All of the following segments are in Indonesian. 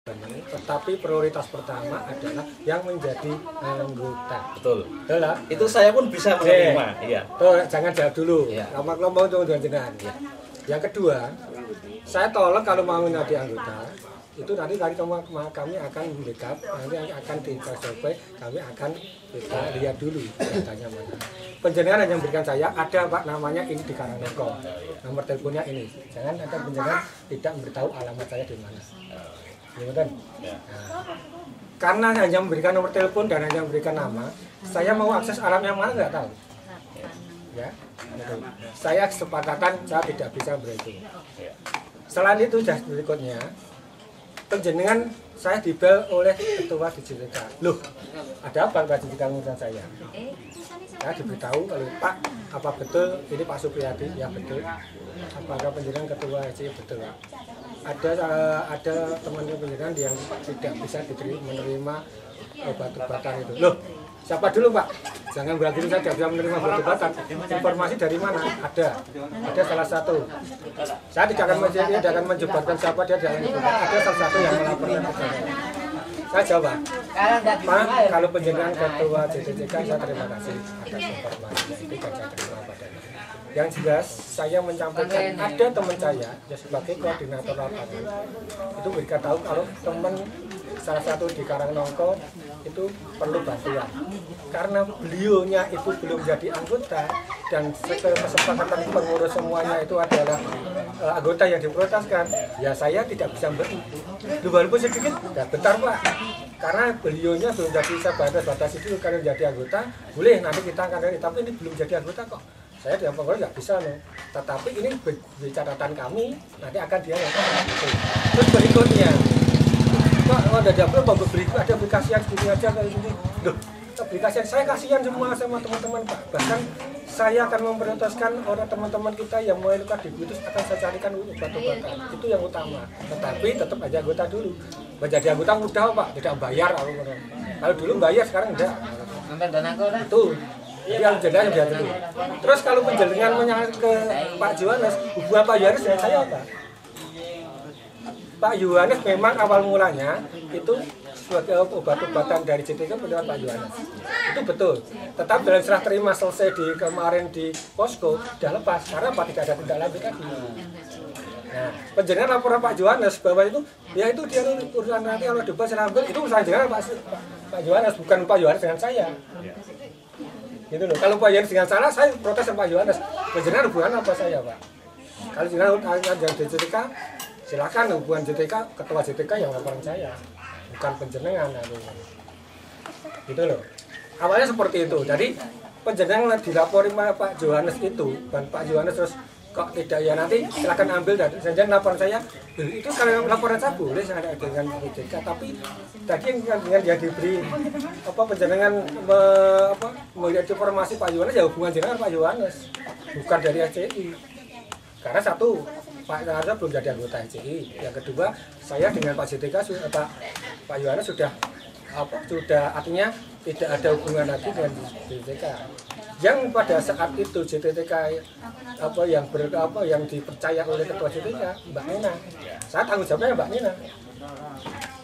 Tetapi prioritas pertama adalah yang menjadi anggota. Betul. Adalah itu saya pun bisa menerima. Iya. Tuh, jangan jawab dulu. Iya. Kelompok untuk jenengan. Ya. Yang kedua, saya tolak kalau mau menjadi anggota. Itu nanti kami akan backup, nanti akan di survei, kami akan kita lihat dulu datanya mana. Penjenengan yang memberikan saya ada Pak namanya ini di Karangneko, nomor teleponnya ini. Jangan ada penjenengan tidak memberitahu alamat saya di mana. Gimana? Nah, karena hanya memberikan nomor telepon dan hanya memberikan nama, saya mau akses alam yang mana nggak tahu. Ya, gitu. Saya kesepakatan saya tidak bisa beritu. Selain itu, berikutnya, penjenengan saya dibel oleh ketua DJTK. Loh, ada apa Pak DJTK mengurusan saya? Saya diberitahu kalau Pak, apa betul ini Pak Supriyadi? Ya betul. Apakah penjenengan ketua SC? Betul. Ada teman-teman penjenengan yang tidak bisa menerima obat-obatan itu. Loh, siapa dulu Pak? Jangan berarti saya tidak bisa menerima obat-obatan. Informasi dari mana? Ada salah satu. Saya tidak akan menjebatkan siapa dia dalam itu. Ada salah satu yang melaporkan ke saya. Saya jawab, Pak, kalau penjenengan ketua JTTK saya terima kasih atas informasinya itu dan saya terima padanya. Yang jelas saya menyampaikan ada teman saya ya sebagai koordinator lapangan itu berikan tahu kalau teman salah satu di Karangneko itu perlu bantuan karena beliaunya itu belum jadi anggota dan kesepakatan pengurus semuanya itu adalah anggota yang diprioritaskan ya saya tidak bisa walaupun sedikit ya bentar Pak karena beliaunya belum jadi batas itu kalau jadi anggota boleh nanti kita akan tapi ini belum jadi anggota kok saya dengan pengurus nggak bisa loh tetapi ini di catatan kami nanti akan dia terus berikutnya Pak, ada dapur bagus berikut ada aplikasi yang gini aja kayak gini. Loh, aplikasi saya kasihan semua sama teman-teman Pak. Bahkan saya akan memprioritaskan orang teman-teman kita yang mulai luka di putus akan saya carikan obat-obatan. Itu yang utama. Tetapi tetap aja anggota dulu. Menjadi anggota mudah Pak, tidak bayar. Kalau dulu bayar sekarang enggak. Itu yang jelas dia dulu. Terus kalau penjelingan menyangkut ke Pak Yohanes, hubungan Pak Yohanes dengan saya apa? Pak Yohanes memang awal mulanya itu sebagai obat-obatan dari JTK mendapat Pak Yohanes. Itu betul. Tetap dalam serah terima selesai di kemarin di posko sudah lepas karena Pak tidak ada tindak lanjut lagi. Nah, penjenengan laporan Pak Yohanes bahwa itu ya itu dia urusan nanti kalau debat saya ambil itu urusan jenengan Pak Yohanes bukan Pak Yohanes dengan saya. Gitu loh. Kalau Pak Yohanes dengan saya protes sama Pak Yohanes. Penjenengan hubungan apa saya Pak? Kalau jenengan yang di JTK silakan hubungan JTK, ketua JTK yang laporan saya, bukan penjenengan. Gitu loh. Awalnya seperti itu. Jadi penjenengan dilapori Pak Yohanes itu, dan Pak Yohanes terus kok tidak ya nanti silakan ambil dan saja laporan saya. Itu kalau laporan saya boleh saya ada dengan JTK, tapi tadi dengan dia diberi apa penjenengan melihat informasi Pak Yohanes ya hubungan jenengan Pak Yohanes, bukan dari HCI. Karena satu Pak Yohanes belum jadi anggota HCI. Yang kedua, saya dengan Pak JTK, Pak Yohanes sudah artinya tidak ada hubungan lagi dengan JTK. Yang pada saat itu JTK yang dipercaya oleh ketua JTK Mbak Nina. Saya tanggung jawabnya Mbak Nina.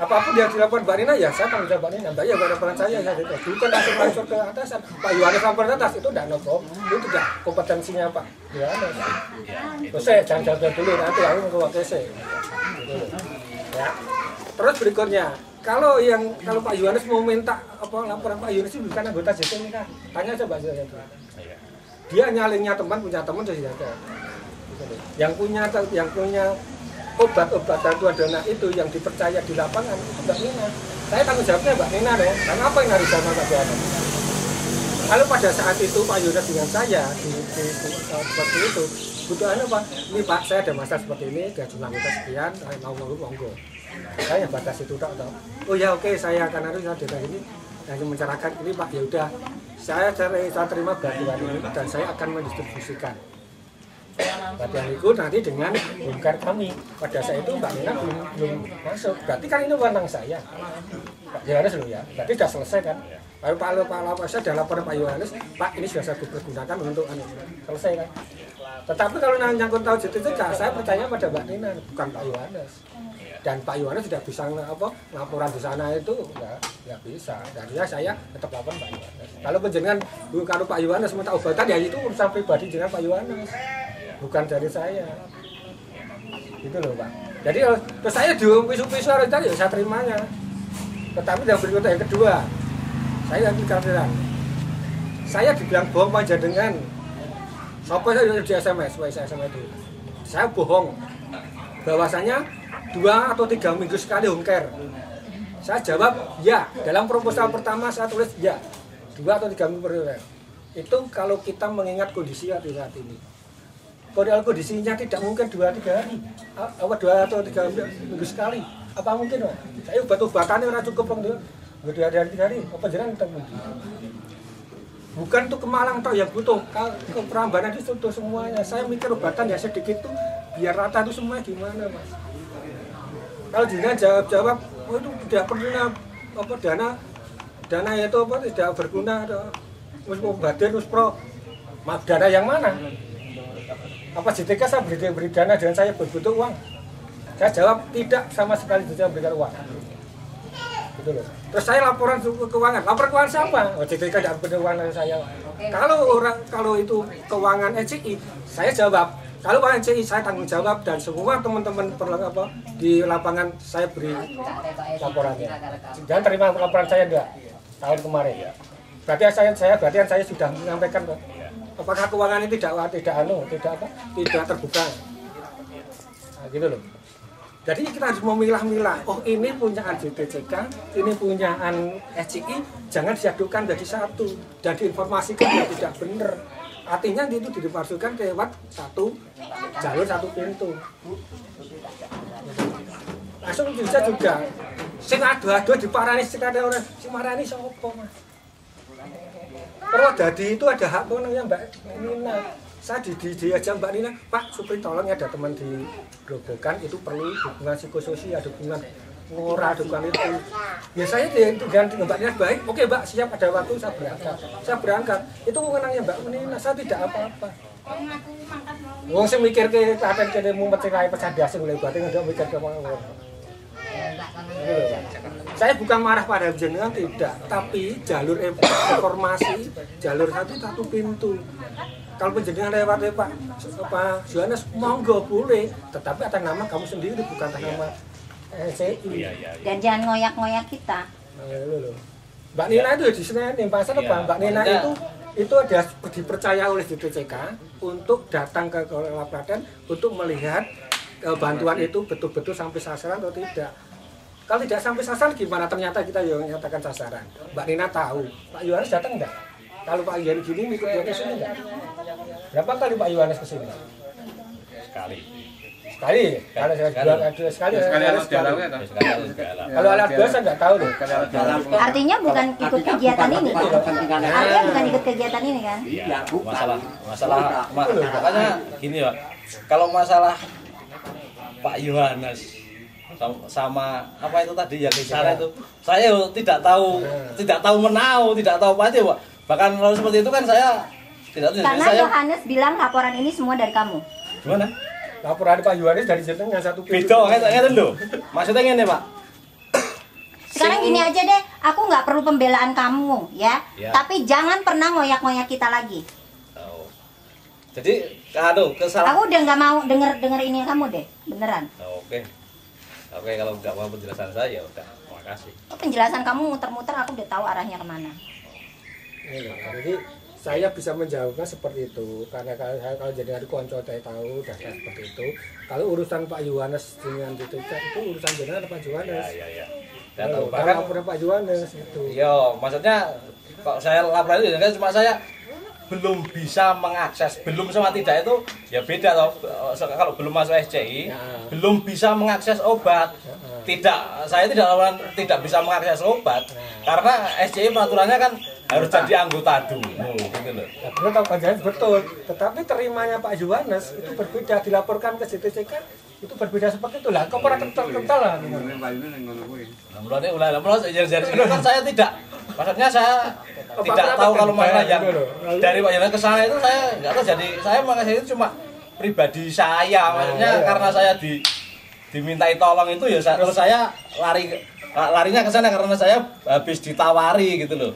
Apapun yang dilakukan Mbak Nina ya saya tanggung jawab Mbak Nina. Mbak ya laporan saya gitu. Bukan langsung ke atasan. Pak Yohanes laporan atas itu tidak nopo. Itu tidak kompetensinya Pak Yohanes. Terus saya jangan dulu nanti aku mau ke WC. Ya. Terus berikutnya kalau Pak Yohanes mau minta laporan Pak Yohanes itu bukan anggota JTK. Tanya aja Mbak Yohanes. Dia nyalingnya punya teman sudah ada. Yang punya obat-obatan tuan dana itu yang dipercaya di lapangan itu Mbak Nina. Saya tanggung jawabnya Mbak Nina dong. Karena apa yang harus sama Pak Yohanes? Kalau pada saat itu Pak Yohanes dengan saya seperti itu, butuhannya Pak, ini Pak saya ada masalah seperti ini, dan jumlah kita sekian, mau monggo. Saya batas itu tak tahu. Oh ya oke, saya akan harus ada ini dan mencerahkan ini Pak ya udah saya terima bantuan ini dan saya akan mendistribusikan. Bantuan itu nanti dengan bongkar kami. Pada saat itu Mbak Nina belum masuk. Berarti kan ini wewenang saya. Pak Yohanes loh ya. Berarti sudah selesai kan? Lalu Pak saya sudah laporan Pak Yohanes, Pak ini sudah saya pergunakan untuk selesai kan? Tetapi kalau nyangkut tahu JTTK, saya percaya pada Mbak Nina, bukan Pak Yohanes. dan Pak Yohanes tidak bisa laporan di sana itu nggak bisa. Jadinya saya tetap laporan Pak Yohanes. Kalau penjenengan kalau Pak Yohanes minta obatan ya itu urusan pribadi dengan Pak Yohanes, bukan dari saya. Gitu loh Pak. Jadi terus saya dipisu-pisu harus tadi ya saya terimanya. Tetapi yang berikutnya yang kedua, saya nanti kekhawatiran. Saya dibilang bohong panjenengan. Sampai saya di SMS, itu. Saya bohong. Bahwasanya 2 atau 3 minggu sekali home care. Saya jawab ya. Dalam proposal pertama saya tulis ya. 2 atau 3 minggu per home care. Itu kalau kita mengingat kondisi saat ini. Kalau kondisinya tidak mungkin 2-3 hari. 2 atau 3 minggu sekali. Apa mungkin Pak? Saya obat-obatannya orang cukup Bang. 2 hari 3 hari. Apa jangan kita mungkin. Bukan untuk ke Malang toh yang butuh, ke Prambanan itu butuh semuanya. Saya mikir obatan ya sedikit tuh biar rata itu semua gimana Mas. Kalau jenengan jawab oh itu tidak perlu dana itu tidak berguna terus obatin terus pro dana yang mana? Apa JTK saya beri dana dan saya butuh uang? Saya jawab tidak sama sekali tidak berikan uang. Gitu loh. Terus saya laporan keuangan. Laporan keuangan siapa? Oh, JTK tidak beri uang dari saya. Kalau itu keuangan NCI, saya jawab. Kalau Pak NCI saya tanggung jawab dan semua teman-teman di lapangan saya beri laporannya. Jangan terima laporan saya enggak tahun kemarin ya. Berarti saya sudah menyampaikan apakah keuangan ini tidak terbuka. Nah, gitu loh. Jadi kita harus memilah-milah. Oh ini punyaan JTCK, ini punyaan SCI, jangan diadukan jadi satu dan diinformasikan yang tidak benar. Artinya itu dimasukkan lewat satu jalur satu pintu. Langsung bisa juga. Sing adu-adu diparani sing ada orang sing marani sapa Mas? Perwadadi itu ada hak yang Mbak Nina. Saya diajak Mbak Nina, Pak Supri tolong ya ada teman di Grobogan itu perlu dukungan psikososial, dukungan ngora, dukungan itu. Ya saya dengan Mbak Nina baik, oke Mbak siap ada waktu saya berangkat. Itu wewenangnya Mbak Nina, saya tidak apa-apa. Wong sing mikir ke klaten kene mumet sing lae pesadasan oleh batin ndak mikir ke apa. Saya bukan marah pada jenengan tidak, tapi jalur informasi, jalur satu pintu. Kalau penjenengan lewat Pak Yohanes monggo boleh, tetapi atas nama kamu sendiri bukan atas nama SCI. Dan jangan ngoyak-ngoyak kita. Mbak Nina itu di sini pasar apa? Mbak Nina itu ada dipercaya oleh DTCK untuk datang ke Klaten untuk melihat bantuan itu betul-betul sampai sasaran atau tidak. Kalau tidak sampai sasaran gimana? Ternyata kita yang menyatakan sasaran. Mbak Nina tahu. Pak Yohanes datang enggak? Kalau Pak Yohanes gini ikut dia ke sini enggak? Berapa kali Pak Yohanes ke sini? Sekali. Kalau saya sekali. Kalau alat dua saya nggak tahu loh. Artinya bukan ikut kegiatan ini. Artinya bukan ikut kegiatan ini kan? Iya. Makanya gini Pak. Kalau masalah Pak Yohanes sama apa itu tadi yang di sana itu, saya tidak tahu menau, tidak tahu apa aja Pak. Bahkan kalau seperti itu kan saya tidak tahu. Karena Yohanes bilang laporan ini semua dari kamu. Gimana? Laporan Pak Yohanes dari jenengan satu pintu. Beda ngeten lho. Maksudnya ngene, Pak. Sekarang gini aja deh, aku nggak perlu pembelaan kamu ya. Tapi jangan pernah ngoyak-ngoyak kita lagi. Oh. Jadi kesalahan. Aku udah nggak mau denger ini kamu deh, beneran. Oke, kalau nggak mau penjelasan saya udah, makasih. Penjelasan kamu muter-muter, aku udah tahu arahnya kemana. Jadi saya bisa menjawabnya seperti itu karena kalau jadi hari konco saya tahu dasar seperti itu. Kalau urusan Pak Yohanes dengan DTK itu urusan jenengan Pak Yohanes. Iya. Kalau laporan Pak Yohanes itu. Iya, maksudnya kok saya laporan itu kan cuma saya belum bisa mengakses, belum sama tidak itu ya beda toh. Kalau belum masuk SCI, belum bisa mengakses obat. Saya tidak bisa mengakses obat karena SCI peraturannya kan harus jadi anggota dulu gitu loh. Ya, betul, tetapi terimanya Pak Yohanes itu berbeda, dilaporkan ke JTCK itu berbeda seperti itu lah. Kok pernah kental lah. Kan saya tidak, maksudnya saya tidak tahu kalau masalah yang dari Pak Yohanes ke sana itu saya nggak tahu. Jadi saya mengasih itu cuma pribadi saya, maksudnya karena saya dimintai tolong itu ya terus saya larinya ke sana karena saya habis ditawari gitu loh.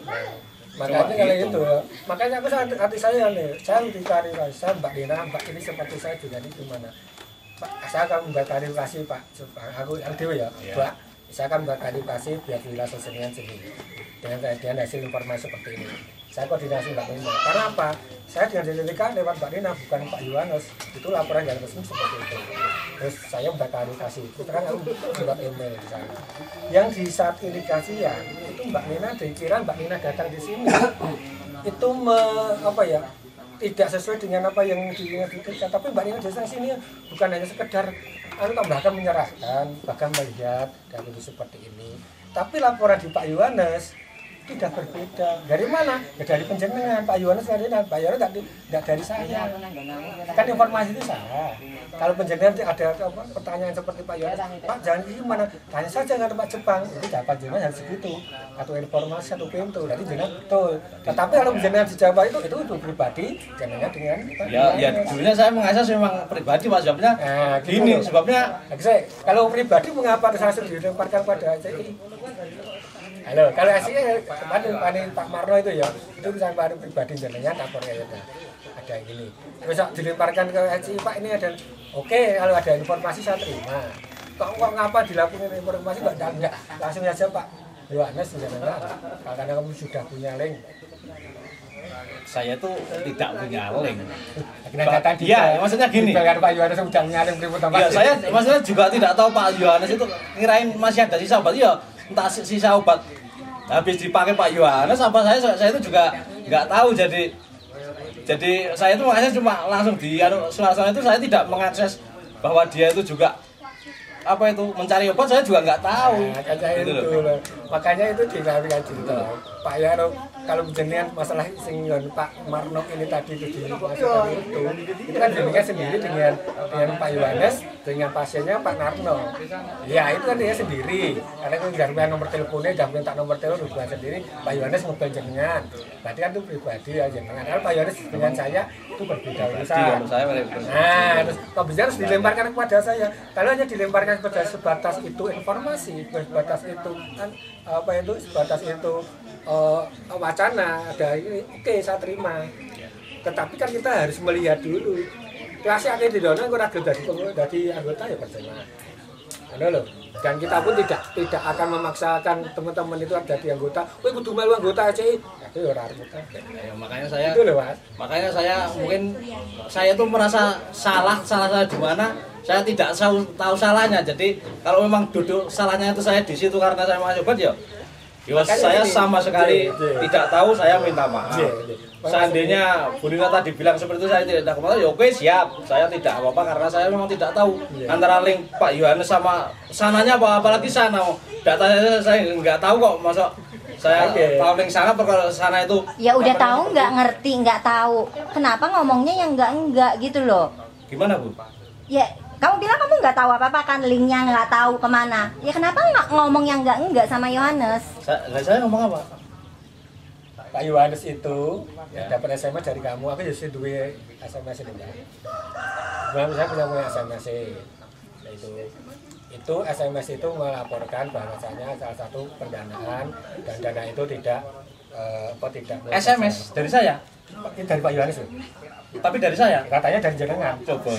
Makanya kalau itu, makanya aku hati saya nih, saya diklarifikasi, saya Mbak Dina, Mbak ini seperti saya juga ini gimana? Pak, saya akan membuat klarifikasi Pak, aku dewi ya, Mbak, saya akan membuat klarifikasi biar wilayah sesenian sendiri dengan hasil informasi seperti ini. Saya koordinasi Mbak Dina, karena apa? Saya dengan JTTK lewat Mbak Dina, bukan Pak Yohanes, itu laporan yang resmi seperti itu. Terus saya membuat klarifikasi, itu kan aku membuat email di sana. Yang di saat indikasian itu Mbak Nina dikira Mbak Nina datang di sini itu tidak sesuai dengan apa yang diinginkan, tapi Mbak Nina datang sini bukan hanya sekedar bahkan menyerahkan, bahkan melihat dan itu seperti ini. Tapi laporan di Pak Yohanes tidak berbeda. Dari mana? Ya dari penjenengan Pak Yohanes, Pak Yohanes tidak dari saya. Kan informasi itu salah. Kalau penjenengan ada pertanyaan seperti Pak Yohanes, Pak jangan gimana? Tanya saja ke Pak Jepang. Itu dapat jenengan harus segitu. Atau informasi satu pintu. Jadi jenengan betul. Tetapi kalau penjenengan di Jawa itu pribadi, jenengan dengan ya dulunya saya mengakses memang pribadi Pak sebabnya. Gini sebabnya. Kalau pribadi mengapa saya dilemparkan pada CI? Halo, kalau aslinya Pak Marno itu ya, itu urusan pribadi jenengan lapor kayaknya ada yang gini. Besok dilemparkan ke SI Pak ini ada, oke kalau ada informasi saya terima. Kok ngapa dilakukan informasi enggak langsung aja Pak Yohanes jenengan, karena kamu sudah punya link. Saya tuh tidak punya link. Iya, maksudnya gini. Pak Yohanes sudah punya link ya, saya maksudnya juga tidak tahu Pak Yohanes itu ngirain masih ada sisa obat. Ya, entah sisa obat habis dipakai Pak Yohanes apa saya itu juga nggak tahu. Jadi saya itu makanya cuma langsung di suasana itu saya tidak mengakses bahwa dia itu juga apa itu mencari obat, saya juga nggak tahu. Makanya itu diklarifikasi gitu. Pak Yaro, kalau jenengan masalah singgon Pak Marno ini tadi itu dimasukkan itu kan jenengan sendiri dengan Pak Yohanes, dengan pasiennya Pak Narno. Ya itu kan dia sendiri. Karena itu sudah punya nomor teleponnya, sudah minta nomor telepon hubungan sendiri. Pak Yohanes ngobrol jenengan. Berarti kan itu pribadi ya jenengan. Kalau Pak Yohanes dengan saya itu berbeda urusan. Nah, terus kalau bisa harus dilemparkan kepada saya. Kalau hanya dilemparkan kepada sebatas itu informasi, sebatas itu kan sebatas itu wacana ada ini, oke saya terima. Tetapi kan kita harus melihat dulu. Kasih akhirnya di dalam aku ragu dari anggota ya percuma. Ada loh. Dan kita pun tidak akan memaksakan teman-teman itu ada di anggota. Woi kudu melu anggota aja. Itu ya ora anggota. Ya, makanya saya itu loh, Mas. Makanya saya mungkin saya tuh merasa salah saya di mana saya tidak tahu salahnya. Jadi kalau memang duduk salahnya itu saya di situ karena saya mau coba ya. Saya sama sekali tidak tahu, saya minta maaf. Seandainya Bu Nina tadi bilang seperti itu saya tidak kemana, ya oke siap, saya tidak apa-apa karena saya memang tidak tahu antara link Pak Yohanes sama sananya apalagi sana. Datanya saya nggak tahu kok, masa saya tahu link sana perkara sana itu. Ya udah tahu nggak ngerti nggak tahu, kenapa ngomongnya yang enggak gitu loh? Gimana Bu? Ya kamu bilang kamu nggak tahu apa-apa kan, linknya nggak tahu kemana. Ya kenapa nggak ngomong yang enggak sama Yohanes? Saya ngomong apa? Pak Yohanes itu dapat SMS dari kamu, aku justru dua SMS ini Mbak. Saya punya SMS itu SMS itu melaporkan bahwasanya salah satu pendanaan dan dana itu tidak SMS dari saya? Dari Pak Yohanes loh. Tapi dari saya? Katanya dari jenengan. Coba.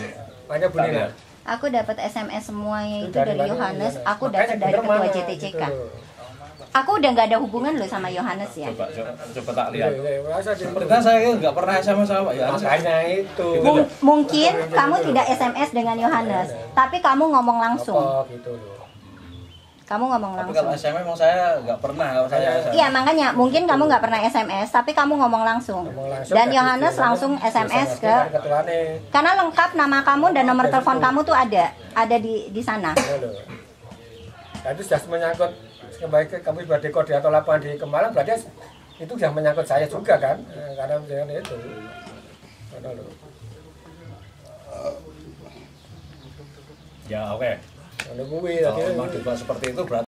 Makanya Bu Nina. Aku dapat SMS semuanya itu dari Yohanes. Aku dapat dari ketua JTCK. Aku udah nggak ada hubungan loh sama Yohanes ya. Coba tak lihat. Sepertinya saya nggak pernah SMS sama Pak Yohanes. Makanya itu. Mungkin kamu tidak SMS dengan Yohanes, tapi kamu ngomong langsung. Oh gitu loh. Kamu ngomong Tapi langsung. kalau SMS memang saya nggak pernah. Iya makanya mungkin kamu nggak pernah SMS, tapi kamu ngomong langsung. Dan Yohanes langsung SMS ke. Karena lengkap nama kamu dan nomor telepon kamu tuh ada di sana. Nah, itu sudah menyangkut sebagai kamu sebagai koordinator lapangan di Kemalang, berarti itu sudah menyangkut saya juga kan, karena itu. Ya oke. Kalau memang seperti itu berarti